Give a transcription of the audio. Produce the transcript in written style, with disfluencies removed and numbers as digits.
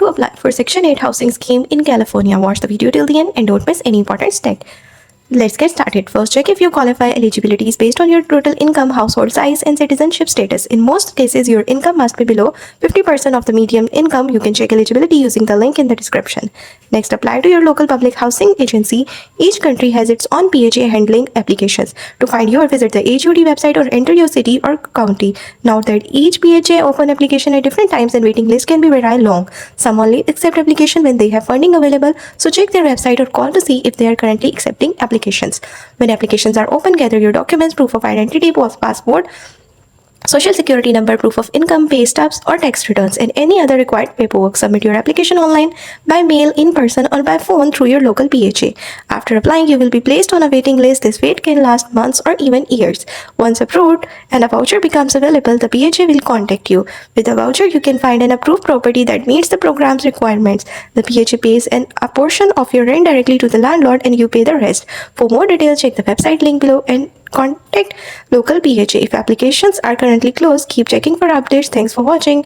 to apply for Section 8 housing scheme in California. Watch the video till the end and don't miss any important step. Let's get started. First, check if you qualify. Eligibility is based on your total income, household size, and citizenship status. In most cases, your income must be below 50% of the median income. You can check eligibility using the link in the description. Next, apply to your local public housing agency. Each country has its own PHA handling applications. To find your, visit the HUD website or enter your city or county. Note that each PHA open application at different times and waiting list can be very long. Some only accept application when they have funding available, so check their website or call to see if they are currently accepting applications. When applications are open, gather your documents, proof of identity, passport, social security number, proof of income, pay stubs, or tax returns, and any other required paperwork. Submit your application online, by mail, in person, or by phone through your local PHA. After applying, you will be placed on a waiting list. This wait can last months or even years. Once approved and a voucher becomes available, the PHA will contact you. With a voucher, you can find an approved property that meets the program's requirements. The PHA pays a portion of your rent directly to the landlord and you pay the rest. For more details, check the website link below and contact local PHA. If applications are currently closed, keep checking for updates. Thanks for watching.